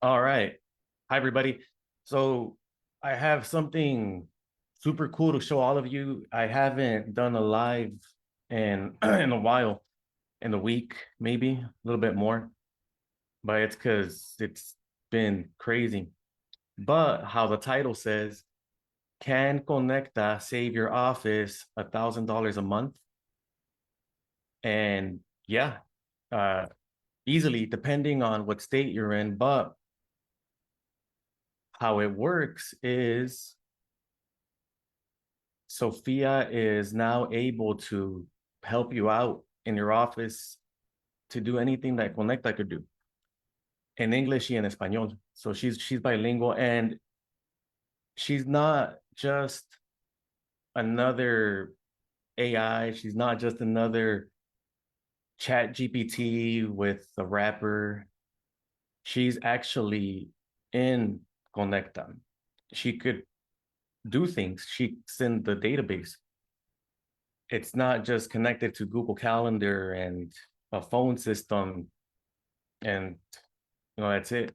All right. Hi, everybody. So I have something super cool to show all of you. I haven't done a live in in a while, in a week, maybe a little bit more, but it's because it's been crazy. But how the title says, can Conecta save your office $1,000 a month? And yeah, uh, easily, depending on what state you're in. But how it works is Sofia is now able to help you out in your office to do anything that Conecta could do in English and Espanol. So she's bilingual, and she's not just another AI. She's not just another chat GPT with a rapper. She's actually in Conecta. She could do things. She's in the database. It's not just connected to Google Calendar and a phone system, and that's it.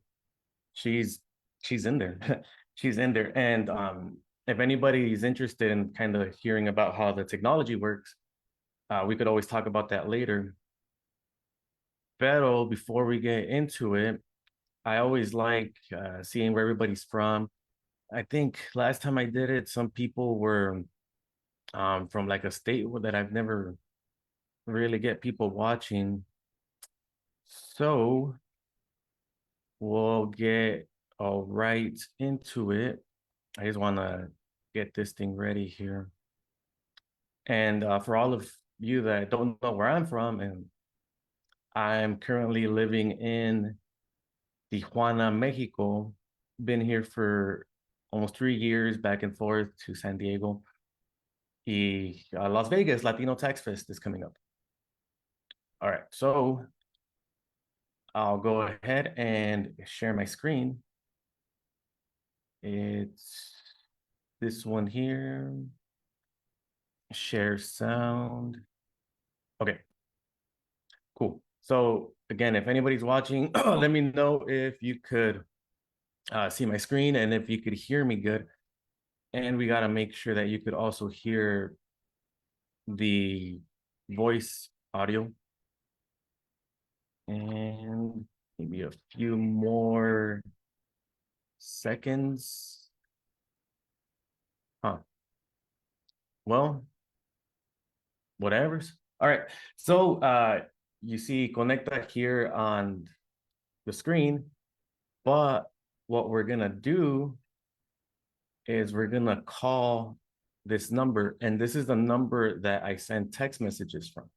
She's she's in there. She's in there. And if anybody's interested in kind of hearing about how the technology works, we could always talk about that later. Pero before we get into it, I always like seeing where everybody's from. I think last time I did it, some people were from like a state that I've never really get people watching. So we'll get all right into it. I just want to get this thing ready here. And for all of you that don't know where I'm from, and I'm currently living in Tijuana, Mexico. Been here for almost 3 years, back and forth to San Diego. Las Vegas Latino Tax Fest is coming up. All right, so I'll go ahead and share my screen. It's this one here. Share sound. Okay, cool. So again, if anybody's watching, let me know if you could see my screen and if you could hear me good. And we got to make sure that you could also hear the voice audio. And maybe a few more seconds. Huh. Well, whatever's. All right. So you see Conecta here on the screen, but what we're gonna do is we're gonna call this number, and this is the number that I send text messages from.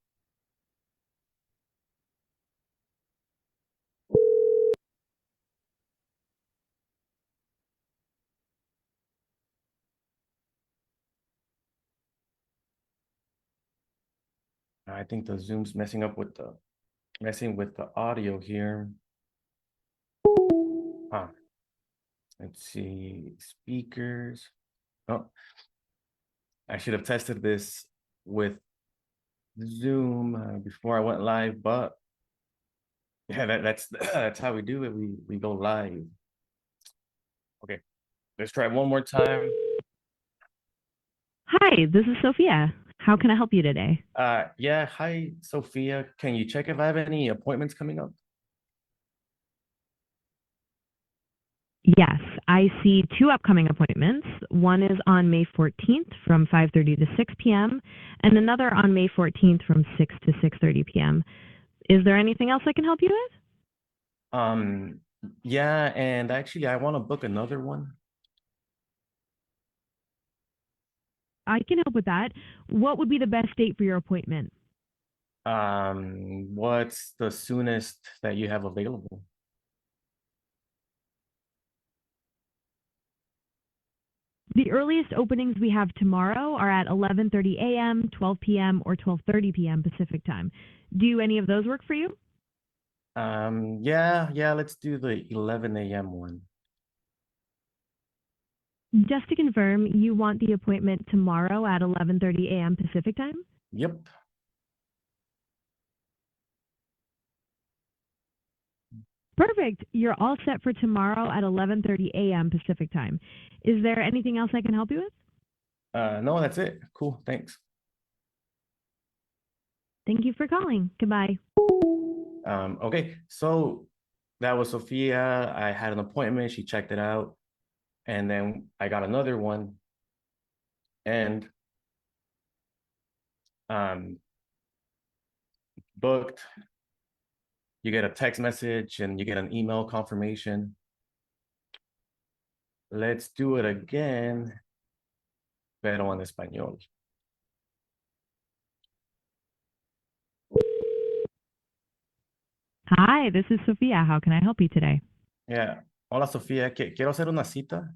I think the Zoom's messing with the audio here. Huh. Let's see, speakers. Oh, I should have tested this with Zoom before I went live, but yeah, that's that's how we do it. We go live. Okay, let's try one more time. Hi, this is Sophia. How can I help you today? Yeah, hi Sophia. Can you check if I have any appointments coming up? Yes, I see two upcoming appointments. One is on May 14th from 5:30 to 6 p.m. and another on May 14th from 6 to 6:30 p.m. Is there anything else I can help you with? Yeah, and actually I want to book another one. I can help with that. What would be the best date for your appointment? What's the soonest that you have available? The earliest openings we have tomorrow are at 11:30 a.m., 12 p.m., or 12:30 p.m. Pacific time. Do any of those work for you? Yeah, let's do the 11 a.m. one. Just to confirm, you want the appointment tomorrow at 11:30 a.m. Pacific time? Yep. Perfect. You're all set for tomorrow at 11:30 a.m. Pacific time. Is there anything else I can help you with? No, that's it. Cool. Thanks. Thank you for calling. Goodbye. Okay, so that was Sofia. I had an appointment. She checked it out. And then I got another one. And um, booked. You get a text message and you get an email confirmation. Let's do it again, pero en español. Hi, this is Sophia. How can I help you today? Yeah. Hola, Sofía. Quiero hacer una cita.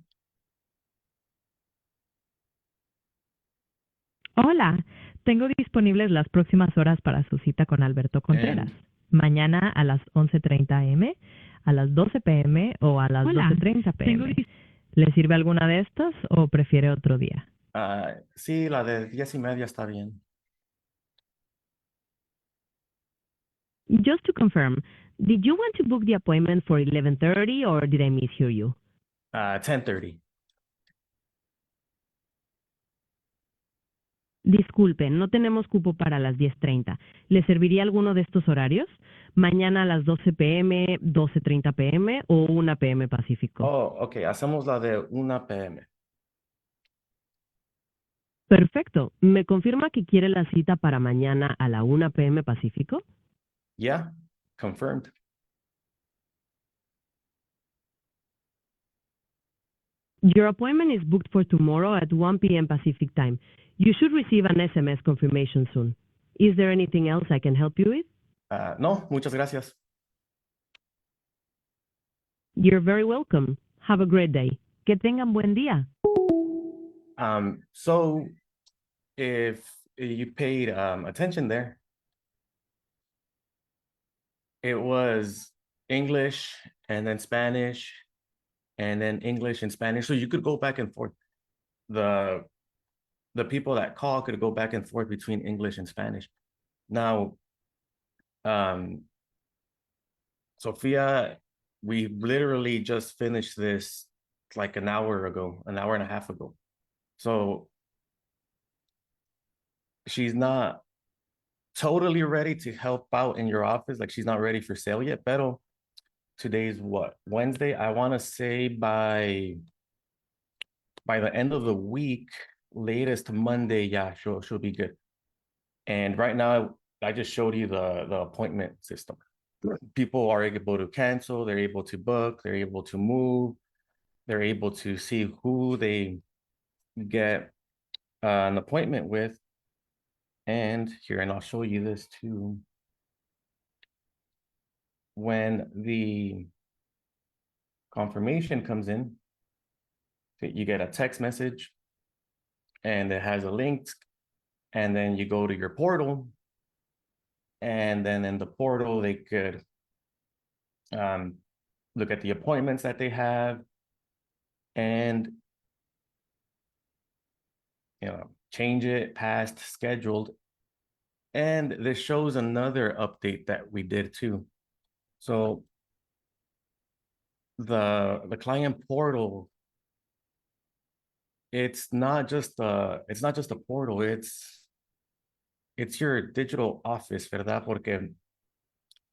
Hola, tengo disponibles las próximas horas para su cita con Alberto Contreras. And Mañana a las 11:30 a.m., a las 12 p.m. o a las 12:30 p.m. ¿Le sirve alguna de estas o prefiere otro día? sí, la de 10:30 está bien. Just to confirm, did you want to book the appointment for 11:30 or did I mishear you? 10:30. Disculpe, no tenemos cupo para las 10:30. ¿Le serviría alguno de estos horarios? Mañana a las 12 p.m., 12:30 p.m. o 1 p.m. Pacífico. Oh, ok. Hacemos la de 1 p.m. Perfecto. ¿Me confirma que quiere la cita para mañana a la 1 p.m. Pacífico? Yeah, confirmed. Your appointment is booked for tomorrow at 1 p.m. Pacific time. You should receive an SMS confirmation soon. Is there anything else I can help you with? No, muchas gracias. You're very welcome. Have a great day. Que tengan buen día. So if you paid attention there, it was English and then Spanish and then English and Spanish. So you could go back and forth. The people that call could go back and forth between English and Spanish. Now, Sofia, we literally just finished this like an hour ago, an hour and a half ago. So she's not totally ready to help out in your office. Like she's not ready for sale yet. Pero today's what? Wednesday. I want to say by the end of the week, latest Monday, yeah, she'll be good. And right now, I just showed you the appointment system. People are able to cancel, they're able to book, they're able to move, they're able to see who they get an appointment with. And here, and I'll show you this too. When the confirmation comes in, you get a text message and it has a link, and then you go to your portal, and then in the portal they could look at the appointments that they have and change it, past, scheduled. And this shows another update that we did too. So the client portal, it's not just a portal, it's your digital office, ¿verdad? Porque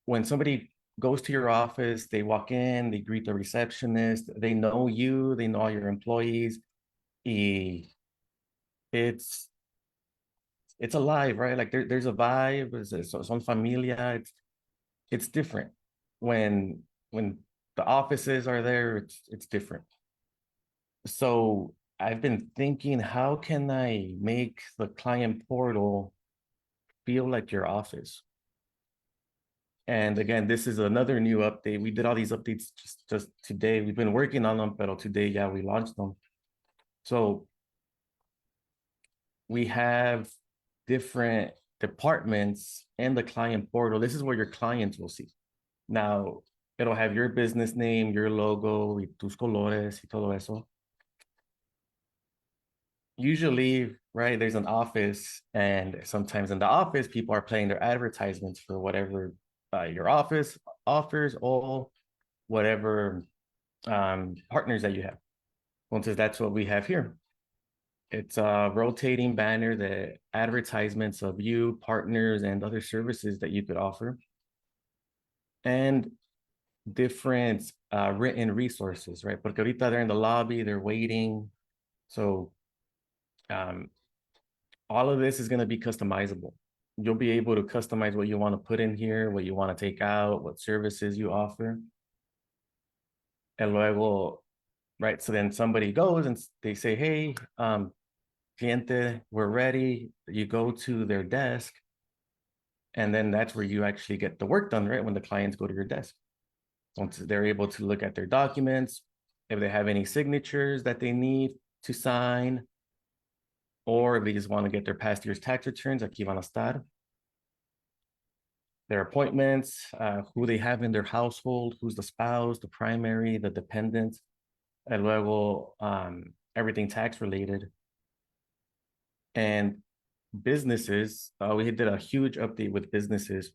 when somebody goes to your office, they walk in, they greet the receptionist, they know you, they know all your employees. It's alive, right? Like there's a vibe, son familia. It's different. When the offices are there, it's different. So I've been thinking, how can I make the client portal feel like your office? And again, this is another new update. We did all these updates just today. We've been working on them, but today, yeah, we launched them. So we have different departments in the client portal. This is where your clients will see. Now, it'll have your business name, your logo, y tus colores, y todo eso. Usually, right, there's an office, and sometimes in the office, people are playing their advertisements for whatever your office offers, or whatever partners that you have. Entonces, that's what we have here. It's a rotating banner, the advertisements of you, partners, and other services that you could offer, and different written resources, right? Porque ahorita they're in the lobby, they're waiting. So all of this is going to be customizable. You'll be able to customize what you want to put in here, what you want to take out, what services you offer. And luego, right, so then somebody goes and they say, hey, cliente, we're ready. You go to their desk, and then that's where you actually get the work done, right? When the clients go to your desk. Once they're able to look at their documents, if they have any signatures that they need to sign, or if they just want to get their past year's tax returns, aquí van a estar. Their appointments, who they have in their household, who's the spouse, the primary, the dependent, and luego everything tax related. And businesses, we did a huge update with businesses.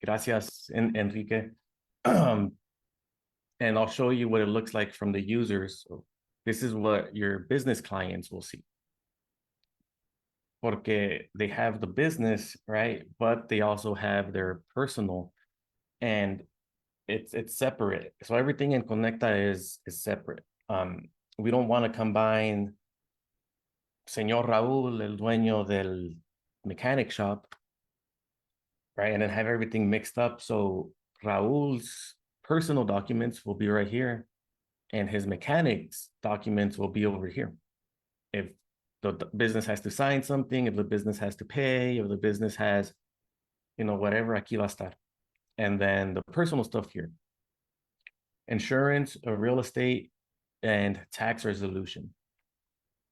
Gracias, Enrique. And I'll show you what it looks like from the users. So this is what your business clients will see. Porque they have the business, right? But they also have their personal, and it's separate. So everything in Conecta is separate. We don't want to combine Señor Raúl, el dueño del mechanic shop, right? And then have everything mixed up. So Raúl's personal documents will be right here, and his mechanics documents will be over here. If the business has to sign something, if the business has to pay, if the business has, whatever, aquí va a estar. And then the personal stuff here. Insurance, real estate, and tax resolution.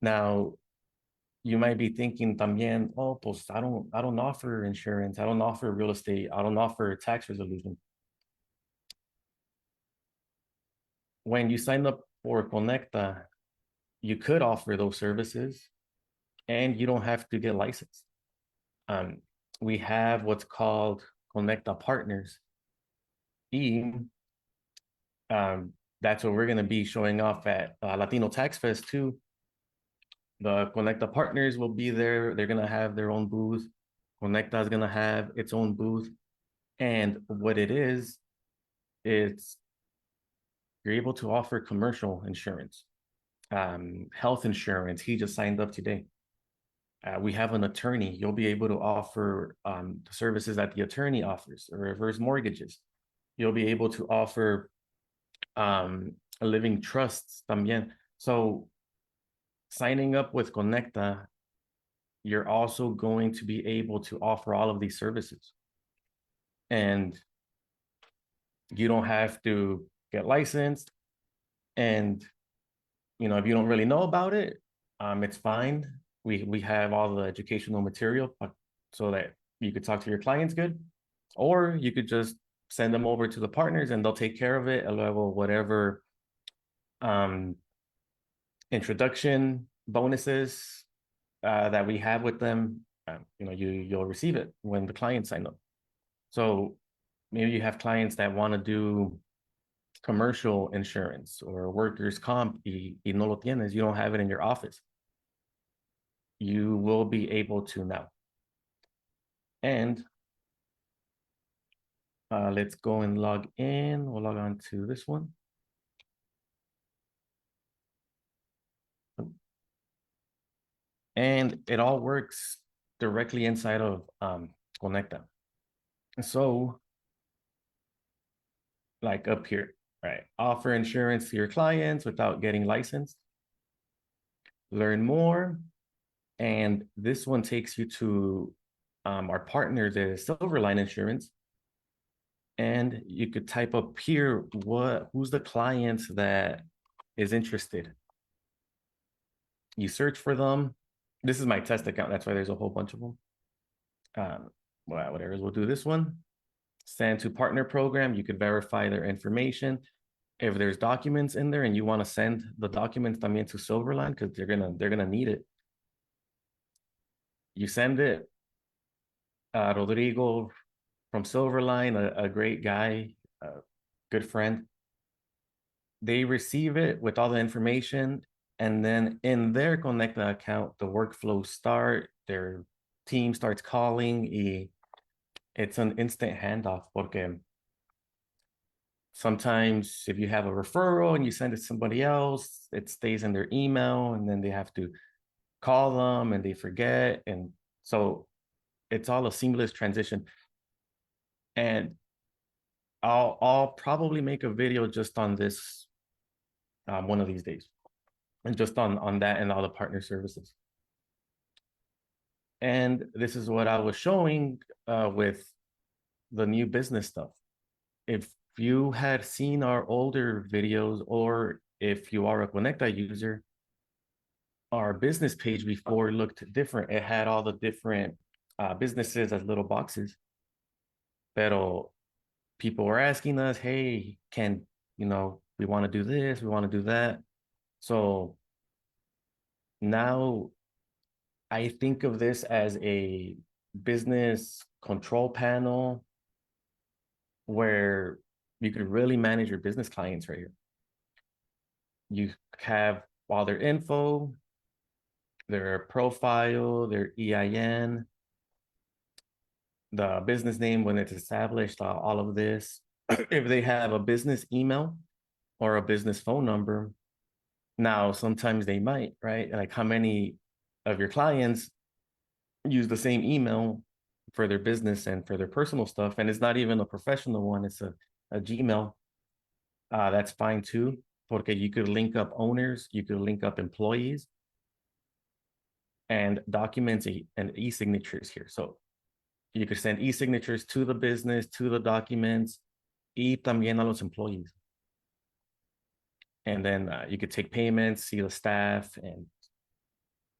Now, you might be thinking también, oh, pues I don't offer insurance, I don't offer real estate, I don't offer tax resolution. When you sign up for Conecta, you could offer those services, and you don't have to get licensed. We have what's called Conecta Partners. That's what we're going to be showing off at Latino Tax Fest too. The Conecta Partners will be there. They're going to have their own booth. Conecta is going to have its own booth. And what it is, it's you're able to offer commercial insurance, health insurance. He just signed up today. We have an attorney. You'll be able to offer the services that the attorney offers, or reverse mortgages. You'll be able to offer a living trusts también. So signing up with Conecta, you're also going to be able to offer all of these services. And you don't have to get licensed. And, if you don't really know about it, it's fine. We have all the educational material so that you could talk to your clients good, or you could just send them over to the partners and they'll take care of it, level whatever introduction bonuses that we have with them. You'll receive it when the clients sign up. So maybe you have clients that want to do commercial insurance or workers' comp, y no lo tienes, you don't have it in your office. You will be able to now. And let's go and log in. We'll log on to this one. And it all works directly inside of Conecta. So, like up here, right? Offer insurance to your clients without getting licensed. Learn more. And this one takes you to our partner, the Silverline Insurance. And you could type up here, who's the client that is interested. You search for them. This is my test account. That's why there's a whole bunch of them. Whatever, we'll do this one. Send to partner program. You could verify their information. If there's documents in there and you want to send the documents también to Silverline, because they're gonna need it. You send it. Rodrigo from Silverline, a great guy, good friend. They receive it with all the information, and then in their Conecta account, the workflows start, their team starts calling. It's an instant handoff porque sometimes if you have a referral and you send it to somebody else, it stays in their email and then they have to call them and they forget. And so it's all a seamless transition. And I'll probably make a video just on this one of these days, and just on that and all the partner services. And this is what I was showing with the new business stuff. If you had seen our older videos, or if you are a Conecta user, our business page before looked different. It had all the different businesses as little boxes. Pero people were asking us, hey, we want to do this, we want to do that. So now I think of this as a business control panel where you could really manage your business clients right here. You have all their info, their profile, their EIN, the business name when it's established, all of this. If they have a business email or a business phone number, now sometimes they might, right? Like how many of your clients use the same email for their business and for their personal stuff, and it's not even a professional one, it's a Gmail. That's fine too, porque you could link up owners, you could link up employees and documents and e-signatures here. So you could send e-signatures to the business, to the documents, y también a los employees. And then you could take payments, see the staff, and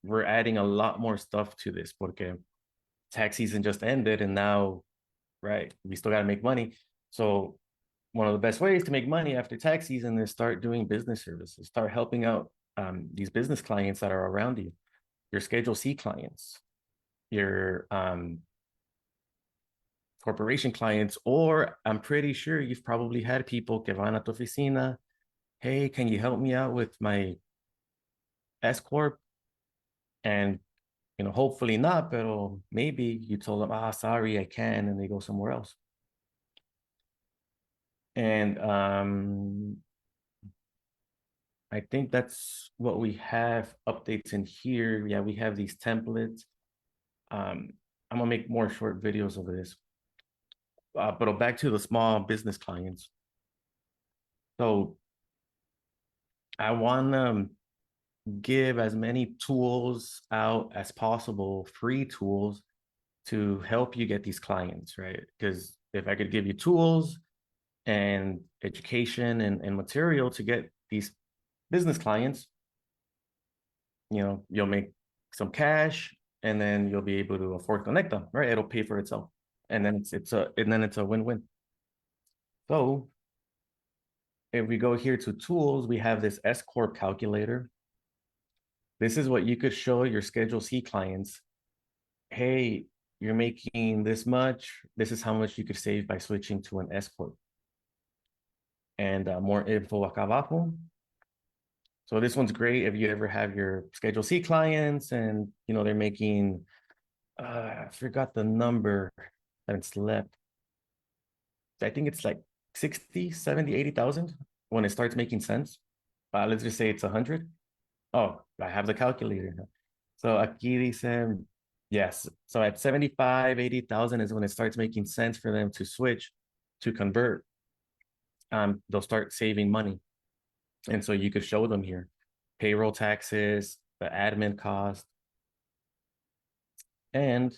we're adding a lot more stuff to this porque tax season just ended, and now, right, we still got to make money. So one of the best ways to make money after tax season is start doing business services, start helping out these business clients that are around you, your Schedule C clients, your corporation clients, or I'm pretty sure you've probably had people que van a tu oficina, hey, can you help me out with my S Corp? And hopefully not, but maybe you told them, sorry, I can, and they go somewhere else. And I think that's what we have updates in here. Yeah, we have these templates. I'm gonna make more short videos of this. But back to the small business clients. So I want to give as many tools out as possible, free tools to help you get these clients, right? Because if I could give you tools and education and material to get these business clients, you'll make some cash and then you'll be able to afford Conecta, right? It'll pay for itself. And then it's a win-win. So if we go here to tools, we have this S Corp calculator. This is what you could show your Schedule C clients. Hey, you're making this much. This is how much you could save by switching to an S Corp. And more info acá abajo. So this one's great if you ever have your Schedule C clients and they're making, I forgot the number that it's left. I think it's like 60, 70, 80,000 when it starts making sense. Let's just say it's 100. Oh, I have the calculator. So aquí dice, yes. So at 75, 80,000 is when it starts making sense for them to switch, to convert. They'll start saving money. And so you could show them here, payroll taxes, the admin cost. And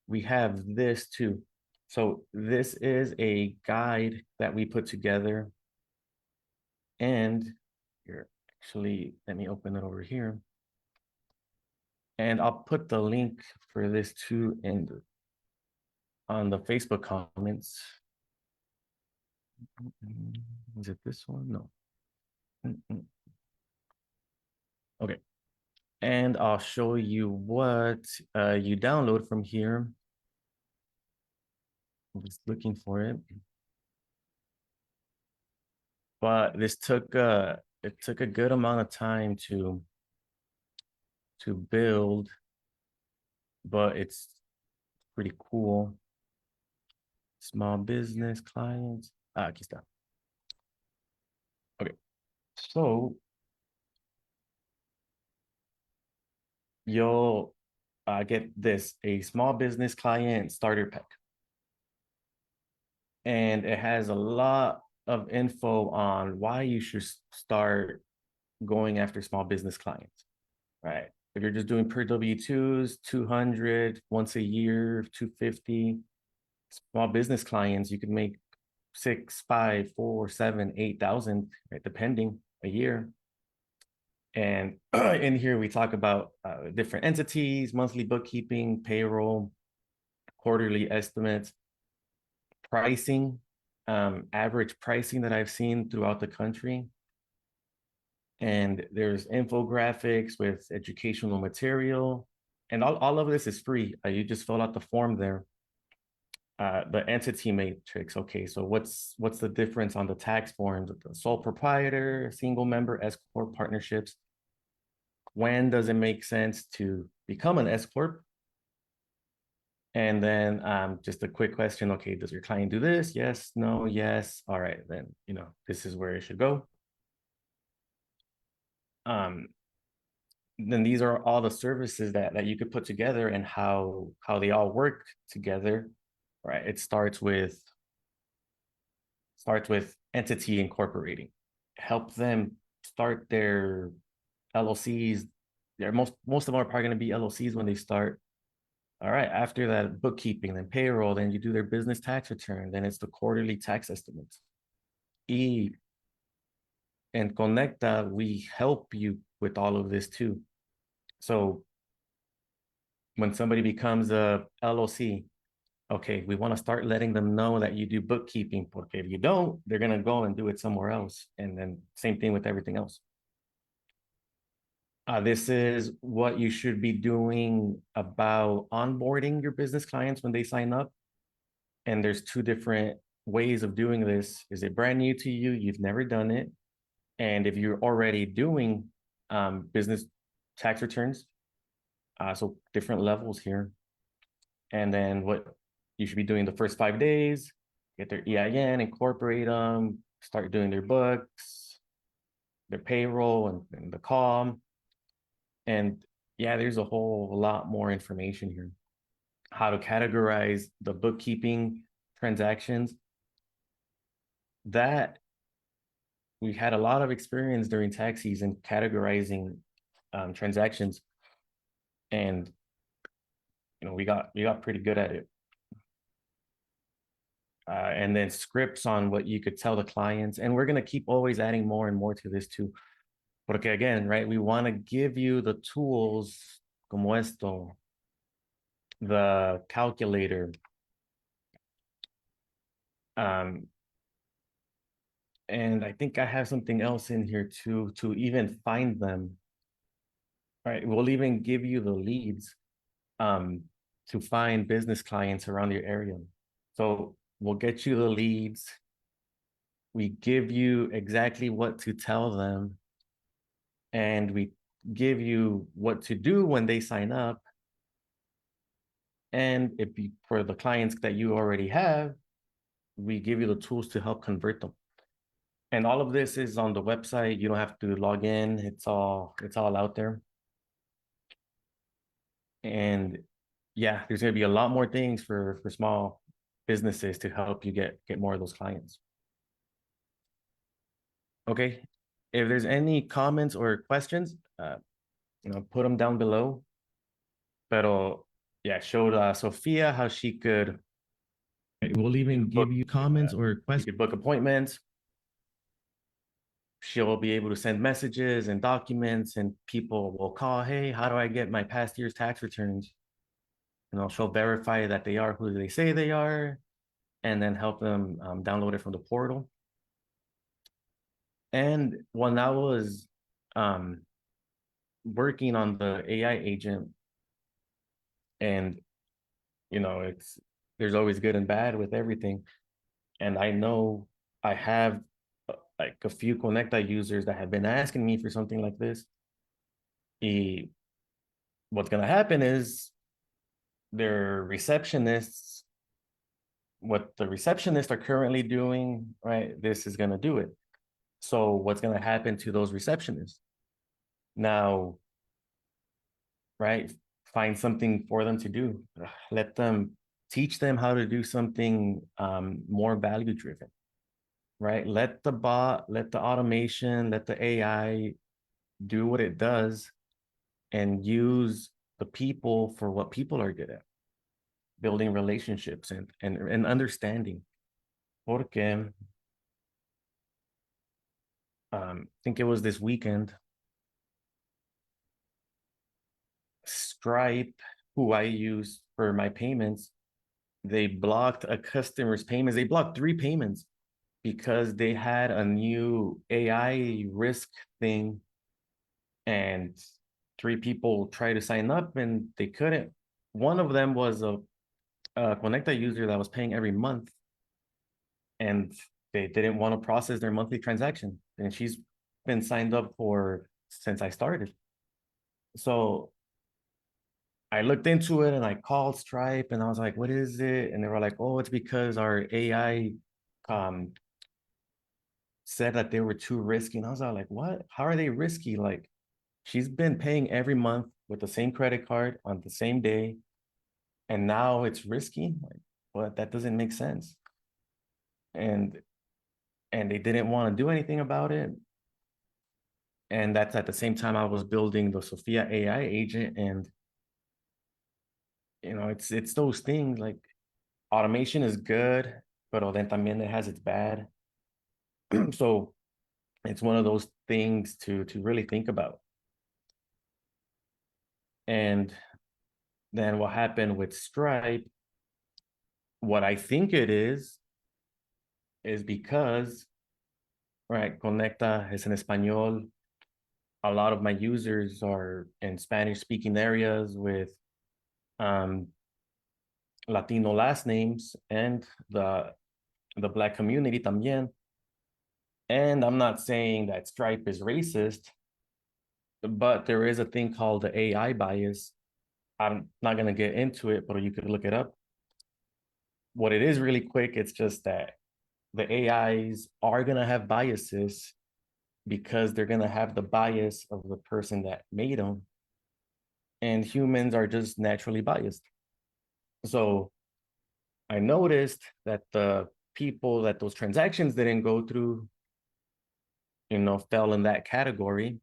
we have this too. So this is a guide that we put together. And here, actually, let me open it over here. And I'll put the link for this too on the Facebook comments. Is it this one? No. Okay. And I'll show you what you download from here. I'm just looking for it. but this took it took a good amount of time to build, but it's pretty cool. Small business clients. Aquí está. Okay, so you'll get this, a small business client starter pack. And it has a lot of info on why you should start going after small business clients, right? If you're just doing per W-2s, 200 once a year, 250, small business clients, you could make 6, 5, 4, 7, 8,000, right, depending a year. And in here, we talk about different entities, monthly bookkeeping, payroll, quarterly estimates, pricing, average pricing that I've seen throughout the country. And there's infographics with educational material. And all of this is free. You just fill out the form there. The entity matrix. Okay, so what's the difference on the tax forms? The sole proprietor, single member, S corp partnerships. When does it make sense to become an S corp? And then just a quick question. Okay, does your client do this? Yes, no, yes. All right, then this is where it should go. Then these are all the services that you could put together and how they all work together, right? It starts with entity incorporating. Help them start their LLCs. Most of them are probably going to be LLCs when they start. All right, after that, bookkeeping, then payroll, then you do their business tax return, then it's the quarterly tax estimates. And Conecta, we help you with all of this too. So when somebody becomes a LLC, okay, we want to start letting them know that you do bookkeeping. Porque if you don't, they're going to go and do it somewhere else. And then same thing with everything else. This is what you should be doing about onboarding your business clients when they sign up. And there's two different ways of doing this. Is it brand new to you? You've never done it. And if you're already doing business tax returns, so different levels here. And then what you should be doing the first 5 days, get their EIN, incorporate them, start doing their books, their payroll, and the COM. And yeah, there's a whole lot more information here. How to categorize the bookkeeping transactions. That we had a lot of experience during tax season categorizing transactions, and we got pretty good at it. And then scripts on what you could tell the clients, and we're going to keep always adding more and more to this too. But okay, again, right, we want to give you the tools como esto, the calculator, and I think I have something else in here too, to even find them. All right, we'll even give you the leads to find business clients around your area. So we'll get you the leads. We give you exactly what to tell them, and we give you what to do when they sign up. And for the clients that you already have, we give you the tools to help convert them. And all of this is on the website. You don't have to log in. It's all out there. And yeah, there's going to be a lot more things for small businesses to help you get more of those clients. Okay, if there's any comments or questions, put them down below. Pero yeah, showed Sofia how she could. We'll even give you comments or questions. You could book appointments. She'll be able to send messages and documents, and people will call, hey, how do I get my past year's tax returns? She'll verify that they are who they say they are, and then help them download it from the portal. And when I was working on the AI agent, and there's always good and bad with everything. And I know I have like a few Conecta users that have been asking me for something like this. Y what's gonna happen is their receptionists, what the receptionists are currently doing, right? This is gonna do it. So what's gonna happen to those receptionists? Now, right? Find something for them to do. Let them teach them how to do something more value driven, right? Let the bot, let the automation, let the AI do what it does and use the people for what people are good at, building relationships and understanding. Porque I think it was this weekend, Stripe, who I use for my payments, they blocked a customer's payments. They blocked 3 payments because they had a new AI risk thing, and 3 people tried to sign up and they couldn't. One of them was a Conecta user that was paying every month, and they didn't want to process their monthly transaction. And she's been signed up for since I started. So I looked into it and I called Stripe and I was like, what is it? And they were like, oh, it's because our AI um, said that they were too risky. And I was like, what? How are they risky? Like, she's been paying every month with the same credit card on the same day, and now it's risky. Like, well, that doesn't make sense. And they didn't want to do anything about it. And that's at the same time I was building the Sofia AI agent. And it's those things like automation is good, but then también it has its bad. So it's one of those things to really think about. And then what happened with Stripe, what I think it is because, right, Conecta es en español. A lot of my users are in Spanish speaking areas with um, Latino last names and the Black community también. And I'm not saying that Stripe is racist, but there is a thing called the AI bias. I'm not going to get into it, but you could look it up. What it is really quick, it's just that the AIs are going to have biases because they're going to have the bias of the person that made them. And humans are just naturally biased. So I noticed that the people that those transactions didn't go through, fell in that category.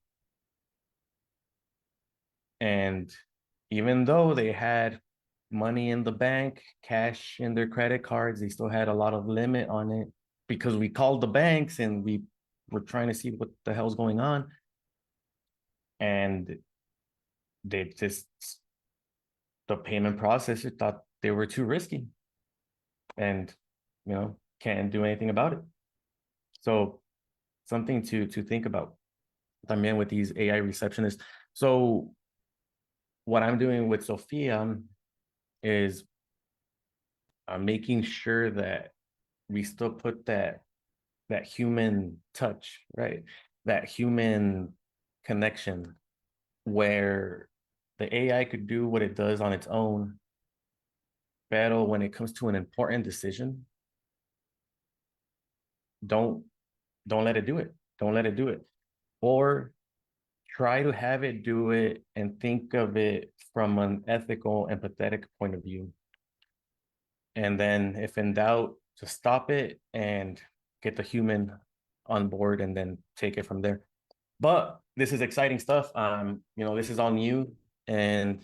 And even though they had money in the bank, cash in their credit cards, they still had a lot of limit on it because we called the banks and we were trying to see what the hell's going on. And they just, the payment processor thought they were too risky and, can't do anything about it. So something to think about. También with these AI receptionists. So what I'm doing with Sofia is making sure that we still put that human touch, right? That human connection where the AI could do what it does on its own, but when it comes to an important decision, don't let it do it. Don't let it do it. Or try to have it do it and think of it from an ethical, empathetic point of view. And then if in doubt, just stop it and get the human on board and then take it from there. But this is exciting stuff. This is on you. And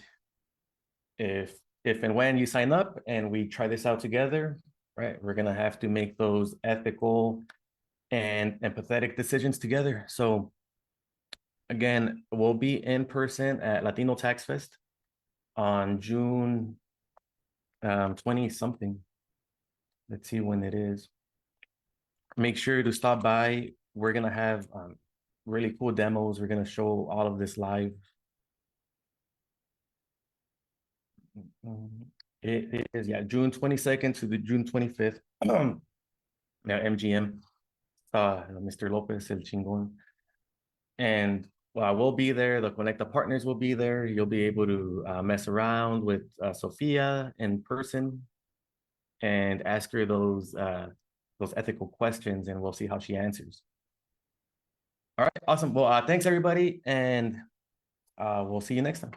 if and when you sign up and we try this out together, right, we're gonna have to make those ethical and empathetic decisions together. So again, we'll be in person at Latino Tax Fest on June 20 something. Let's see when it is. Make sure to stop by. We're gonna have really cool demos. We're gonna show all of this live. It is, yeah, June 22nd to the June 25th. Now MGM. Mr. Lopez, el chingón. And we'll be there. The Conecta partners will be there. You'll be able to mess around with Sofia in person and ask her those ethical questions, and we'll see how she answers. All right, awesome. Well, thanks everybody, and we'll see you next time.